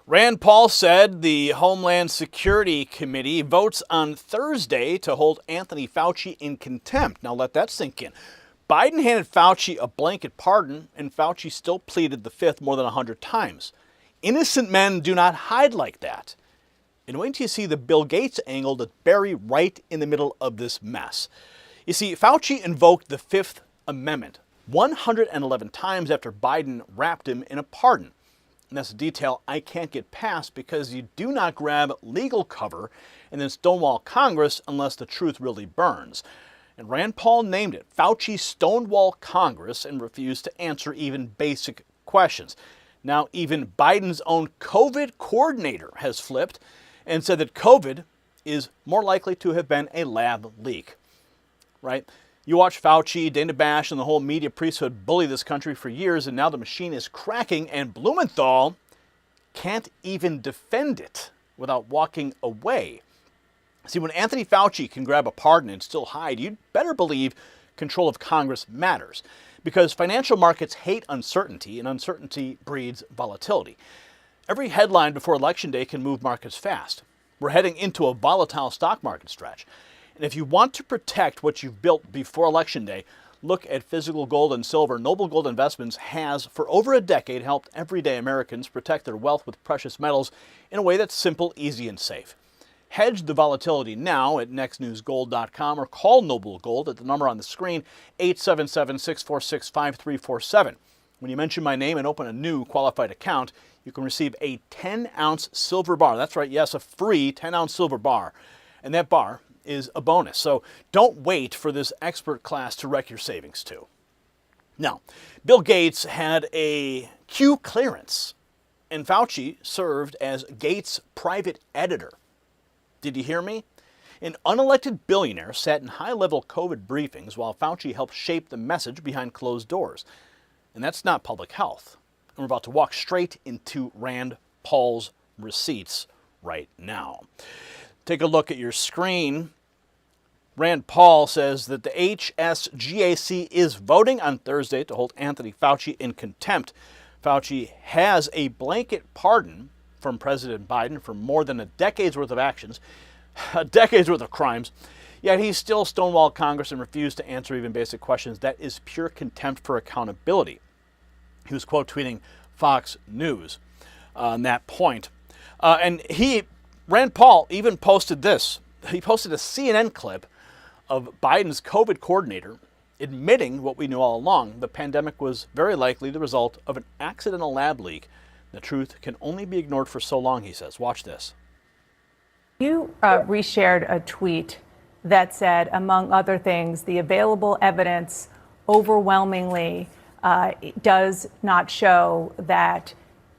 Rand Paul said the Homeland Security Committee votes on Thursday to hold Anthony Fauci in contempt. Now let that sink in. Biden handed Fauci a blanket pardon, and Fauci still pleaded the fifth more than 100 times. Innocent men do not hide like that. And wait till you see the Bill Gates angle that's buried right in the middle of this mess. You see, Fauci invoked the Fifth Amendment 111 times after Biden wrapped him in a pardon. And that's a detail I can't get past because you do not grab legal cover and then stonewall Congress unless the truth really burns. And Rand Paul named it. Fauci stonewalled Congress and refused to answer even basic questions. Now, even Biden's own COVID coordinator has flipped and said that COVID is more likely to have been a lab leak. Right? You watch Fauci, Dana Bash, and the whole media priesthood bully this country for years, and now the machine is cracking, and Blumenthal can't even defend it without walking away. See, when Anthony Fauci can grab a pardon and still hide, you'd better believe control of Congress matters, because financial markets hate uncertainty, and uncertainty breeds volatility. Every headline before Election Day can move markets fast. We're heading into a volatile stock market stretch. And if you want to protect what you've built before Election Day, look at physical gold and silver. Noble Gold Investments has, for over a decade, helped everyday Americans protect their wealth with precious metals in a way that's simple, easy, and safe. Hedge the volatility now at nextnewsgold.com or call Noble Gold at the number on the screen, 877-646-5347. When you mention my name and open a new qualified account, you can receive a 10-ounce silver bar. That's right, yes, a free 10-ounce silver bar. And that bar is a bonus. So don't wait for this expert class to wreck your savings too. Now, Bill Gates had a Q clearance, and Fauci served as Gates' private editor. Did you hear me? An unelected billionaire sat in high-level COVID briefings while Fauci helped shape the message behind closed doors. And that's not public health. And we're about to walk straight into Rand Paul's receipts right now. Take a look at your screen. Rand Paul says that the HSGAC is voting on Thursday to hold Anthony Fauci in contempt. Fauci has a blanket pardon from President Biden for more than a decade's worth of actions, a decade's worth of crimes, yet he still stonewalled Congress and refused to answer even basic questions. That is pure contempt for accountability. He was quote tweeting Fox News on that point. Rand Paul even posted this. He posted a CNN clip of Biden's COVID coordinator admitting what we knew all along. The pandemic was very likely the result of an accidental lab leak. The truth can only be ignored for so long, he says. Watch this. You reshared a tweet that said, among other things, the available evidence overwhelmingly does not show that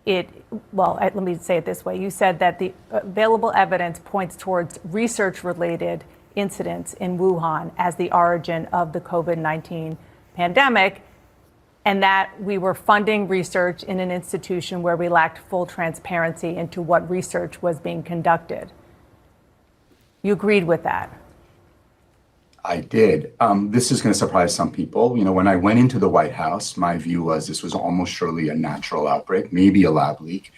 let me say it this way. You said that the available evidence points towards research-related incidents in Wuhan as the origin of the COVID-19 pandemic, and that we were funding research in an institution where we lacked full transparency into what research was being conducted. You agreed with that? I did. This is going to surprise some people. You know, when I went into the White House, my view was this was almost surely a natural outbreak, maybe a lab leak.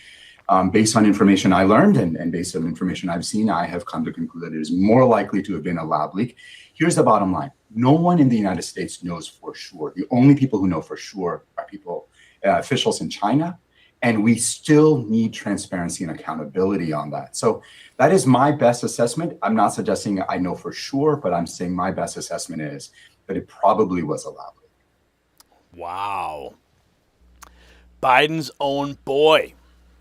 Based on information I learned and based on information I've seen, I have come to conclude that it is more likely to have been a lab leak. Here's the bottom line. No one in the United States knows for sure. The only people who know for sure are officials in China, and we still need transparency and accountability on that. So that is my best assessment. I'm not suggesting I know for sure, but I'm saying my best assessment is that it probably was a lab leak. Wow. Biden's own boy,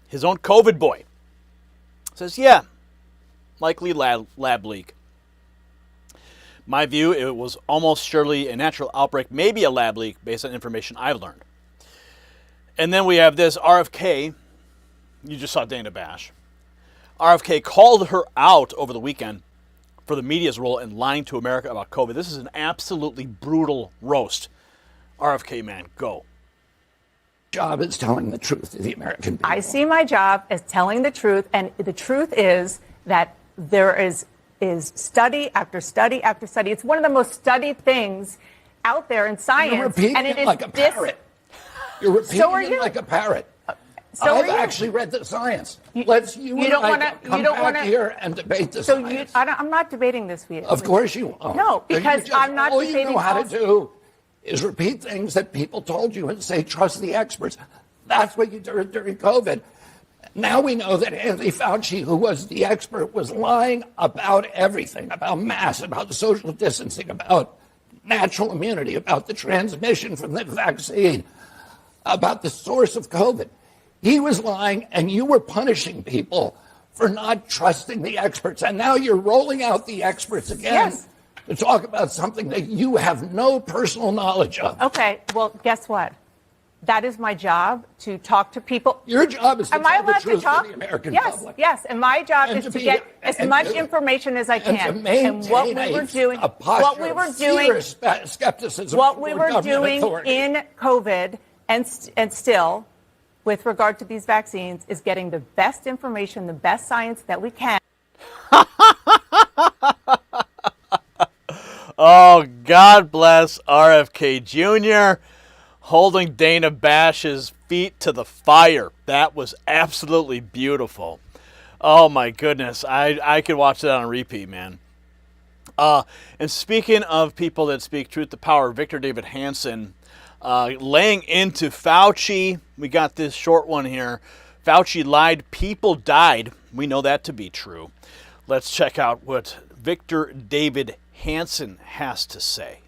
his own COVID boy, says, yeah, likely lab leak. My view, it was almost surely a natural outbreak, maybe a lab leak based on information I've learned. And then we have this RFK. You just saw Dana Bash. RFK called her out over the weekend for the media's role in lying to America about COVID. This is an absolutely brutal roast. RFK, man, go. Job is telling the truth to the American people. I see my job as telling the truth, and the truth is that there is study after study after study. It's one of the most studied things out there in science. You're repeating and it it is like a parrot. You're repeating So are it you. like a parrot. So I've are you. actually read the science. You and don't I wanna- come you don't back wanna- here and debate the So science. I'm not debating this with you. Of course you won't. No, because I'm not all debating you know how to policy. do is repeat things that people told you and say, trust the experts. That's what you did during COVID. Now we know that Anthony Fauci, who was the expert, was lying about everything, about masks, about social distancing, about natural immunity, about the transmission from the vaccine, about the source of COVID. He was lying, and you were punishing people for not trusting the experts. And now you're rolling out the experts again. Yes. To talk about something that you have no personal knowledge of. Okay, well, guess what? That is my job, to talk to people. Your job is to Am I tell the allowed truth to talk? to the American Yes, public. yes. And my job And is to to be- get as and much to- information as I And to can. maintain what we were doing, a posture what we were of doing, fierce skepticism what we toward were government doing authority. in COVID and still, with regard to these vaccines, is getting the best information, the best science that we can. Oh, God bless RFK Jr. holding Dana Bash's feet to the fire. That was absolutely beautiful. Oh, my goodness. I could watch that on repeat, man. And speaking of people that speak truth to power, Victor David Hansen laying into Fauci. We got this short one here. Fauci lied. People died. We know that to be true. Let's check out what Victor David Hansen has to say.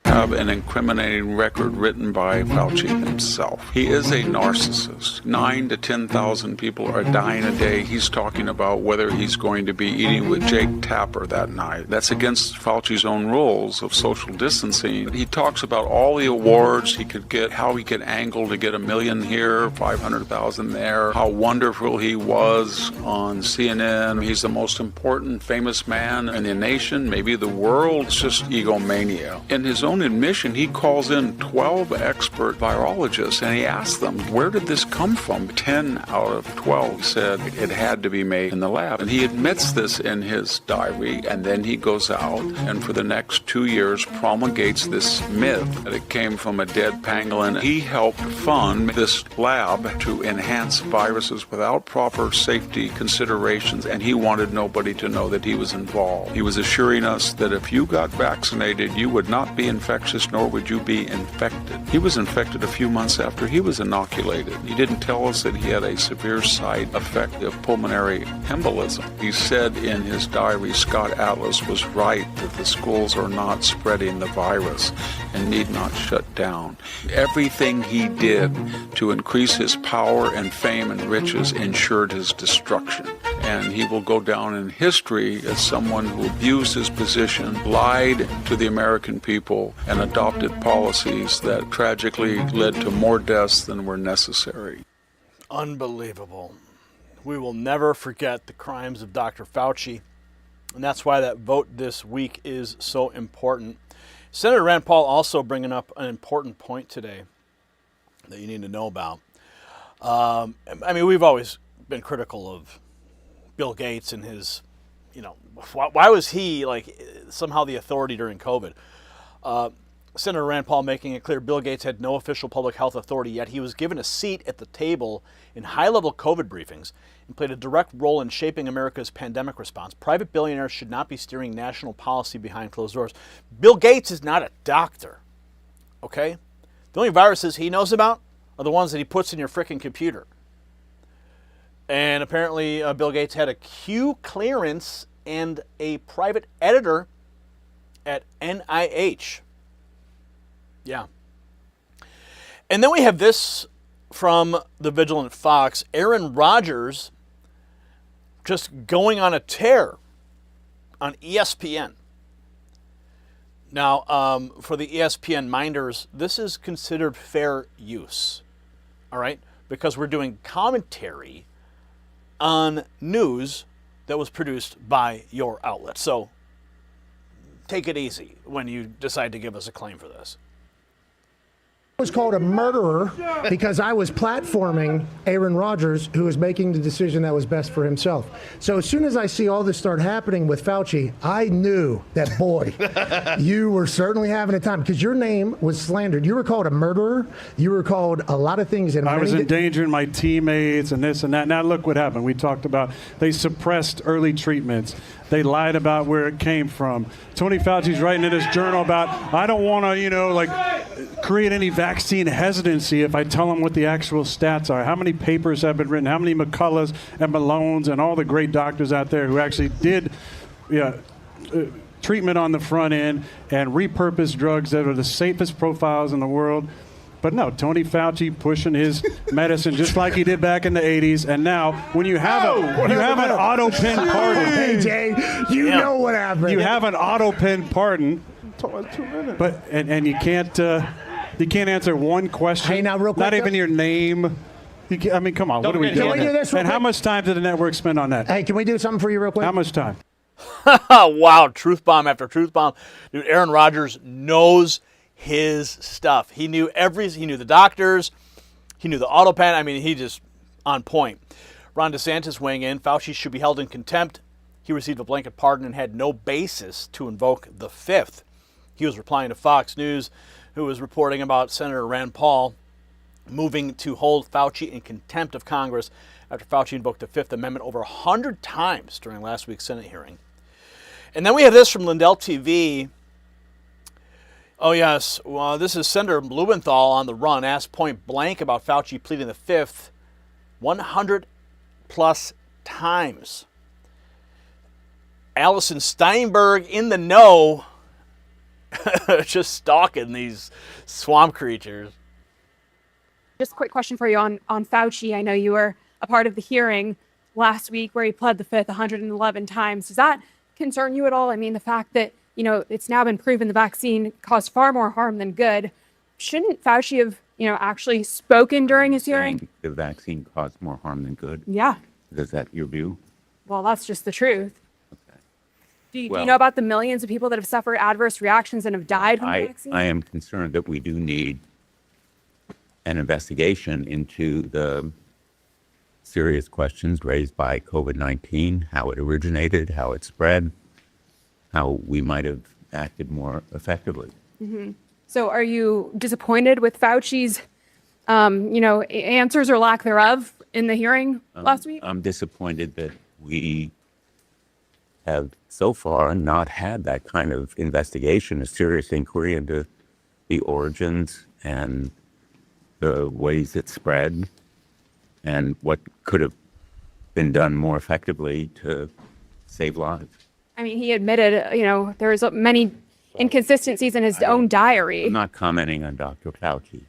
Have an incriminating record written by Fauci himself. He is a narcissist. 9,000 to 10,000 people are dying a day. He's talking about whether he's going to be eating with Jake Tapper that night. That's against Fauci's own rules of social distancing. He talks about all the awards he could get, how he could angle to get 1 million here, 500,000 there, how wonderful he was on CNN. He's the most important, famous man in the nation, maybe the world. It's just egomania. In his own admission, he calls in 12 expert virologists and he asks them, where did this come from? 10 out of 12 said it had to be made in the lab. And he admits this in his diary, and then he goes out and for the next 2 years promulgates this myth that it came from a dead pangolin. He helped fund this lab to enhance viruses without proper safety considerations, and he wanted nobody to know that he was involved. He was assuring us that if you got vaccinated, you would not be infectious, nor would you be infected. He was infected a few months after he was inoculated. He didn't tell us that he had a severe side effect of pulmonary embolism. He said in his diary, Scott Atlas was right that the schools are not spreading the virus and need not shut down. Everything he did to increase his power and fame and riches ensured his destruction. And he will go down in history as someone who abused his position, lied to the American people, and adopted policies that tragically led to more deaths than were necessary. Unbelievable. We will never forget the crimes of Dr. Fauci, and that's why that vote this week is so important. Senator Rand Paul also bringing up an important point today that you need to know about. I mean, we've always been critical of Bill Gates and his, why was he like somehow the authority during COVID? Senator Rand Paul making it clear Bill Gates had no official public health authority, yet he was given a seat at the table in high-level COVID briefings and played a direct role in shaping America's pandemic response. Private billionaires should not be steering national policy behind closed doors. Bill Gates is not a doctor, okay? The only viruses he knows about are the ones that he puts in your frickin' computer. And apparently Bill Gates had a Q clearance and a private editor at NIH. Yeah. And then we have this from the Vigilant Fox. Aaron Rodgers just going on a tear on ESPN. Now, for the ESPN minders, this is considered fair use. All right? Because we're doing commentary on news that was produced by your outlet. So take it easy when you decide to give us a claim for this. was called a murderer because I was platforming Aaron Rodgers, who was making the decision that was best for himself. So as soon as I see all this start happening with Fauci, I knew that, boy, you were certainly having a time because your name was slandered. You were called a murderer. You were called a lot of things. I was endangering my teammates and this and that. Now look what happened. We talked about they suppressed early treatments. They lied about where it came from. Tony Fauci's writing in his journal about, I don't want to, create any vaccine hesitancy if I tell them what the actual stats are. How many papers have been written? How many McCulloughs and Malones and all the great doctors out there who actually did treatment on the front end and repurposed drugs that are the safest profiles in the world. But no, Tony Fauci pushing his medicine just like he did back in the 80s. And now, when you have an auto pen pardon, hey Jay, you know what happened. You have an auto pen pardon, but and you can't answer one question. Hey, now real quick, not even your name. Come on, what are we doing? Can we do this real and quick? How much time did the network spend on that? Hey, can we do something for you real quick? How much time? Wow, truth bomb after truth bomb. Dude, Aaron Rodgers knows his stuff. He knew the doctors, he knew the auto pen. He just on point. Ron DeSantis weighing in, Fauci should be held in contempt. He received a blanket pardon and had no basis to invoke the fifth. He was replying to Fox News, who was reporting about Senator Rand Paul moving to hold Fauci in contempt of Congress after Fauci invoked the Fifth Amendment over 100 times during last week's Senate hearing. And then we have this from Lindell TV. Oh, yes. Well, this is Senator Blumenthal on the run, asked point blank about Fauci pleading the Fifth 100 plus times. Allison Steinberg in the know, just stalking these swamp creatures. Just a quick question for you on Fauci. I know you were a part of the hearing last week where he pled the Fifth 111 times. Does that concern you at all? The fact that it's now been proven the vaccine caused far more harm than good. Shouldn't Fauci have, actually spoken during his hearing? The vaccine caused more harm than good? Yeah. Is that your view? Well, that's just the truth. Okay. Do you know about the millions of people that have suffered adverse reactions and have died from the vaccine? I am concerned that we do need an investigation into the serious questions raised by COVID-19, how it originated, how it spread, how we might have acted more effectively. Mm-hmm. So are you disappointed with Fauci's, answers or lack thereof in the hearing last week? I'm disappointed that we have so far not had that kind of investigation, a serious inquiry into the origins and the ways it spread and what could have been done more effectively to save lives. He admitted, there's many inconsistencies in his own diary. I'm not commenting on Dr. Fauci,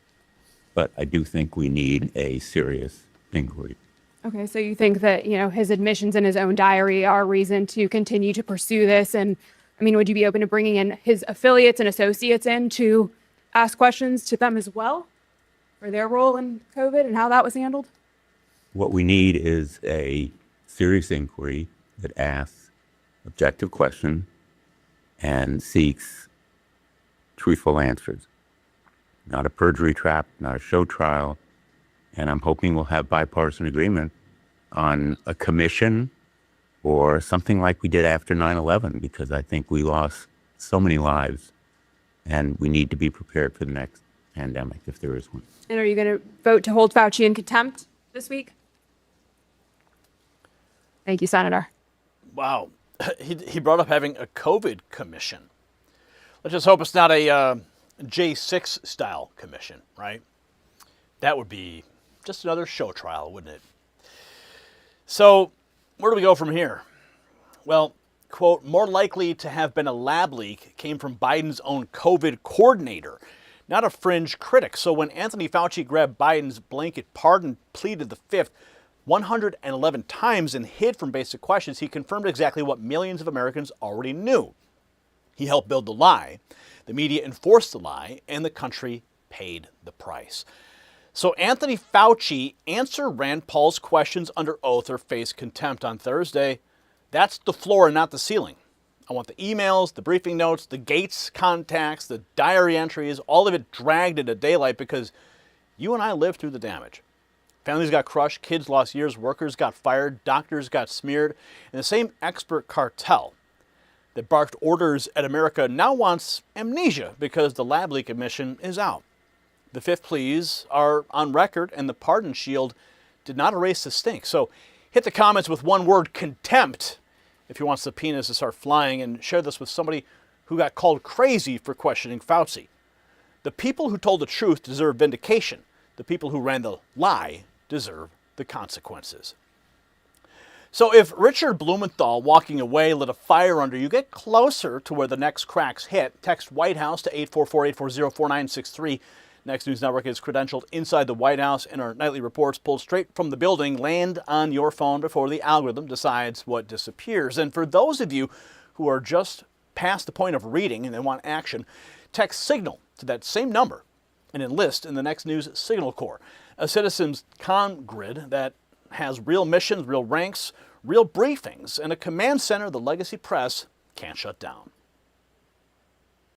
but I do think we need a serious inquiry. Okay, so you think that, his admissions in his own diary are reason to continue to pursue this? And, would you be open to bringing in his affiliates and associates in to ask questions to them as well for their role in COVID and how that was handled? What we need is a serious inquiry that asks objective question and seeks truthful answers. Not a perjury trap, not a show trial. And I'm hoping we'll have bipartisan agreement on a commission or something like we did after 9/11, because I think we lost so many lives and we need to be prepared for the next pandemic if there is one. And are you going to vote to hold Fauci in contempt this week? Thank you, Senator. Wow. He brought up having a COVID commission. Let's just hope it's not a J6 style commission, right? That would be just another show trial, wouldn't it? So where do we go from here? Well, quote, more likely to have been a lab leak came from Biden's own COVID coordinator, not a fringe critic. So when Anthony Fauci grabbed Biden's blanket pardon, pleaded the Fifth 111 times and hid from basic questions, he confirmed exactly what millions of Americans already knew. He helped build the lie, the media enforced the lie, and the country paid the price. So Anthony Fauci answer Rand Paul's questions under oath or face contempt on Thursday. That's the floor and not the ceiling. I want the emails, the briefing notes, the Gates contacts, the diary entries, all of it dragged into daylight because you and I lived through the damage. Families got crushed, kids lost years, workers got fired, doctors got smeared, and the same expert cartel that barked orders at America now wants amnesia because the lab leak admission is out. The fifth pleas are on record, and the pardon shield did not erase the stink. So hit the comments with one word, contempt, if you want subpoenas to start flying, and share this with somebody who got called crazy for questioning Fauci. The people who told the truth deserve vindication. The people who ran the lie deserve the consequences. So if Richard Blumenthal walking away lit a fire under you, get closer to where the next cracks hit. Text White House to 844-840-4963. Next News Network is credentialed inside the White House, and our nightly reports pulled straight from the building land on your phone before the algorithm decides what disappears. And for those of you who are just past the point of reading and they want action, text Signal to that same number and enlist in the Next News Signal Corps, a citizens' comm grid that has real missions, real ranks, real briefings, and a command center the legacy press can't shut down.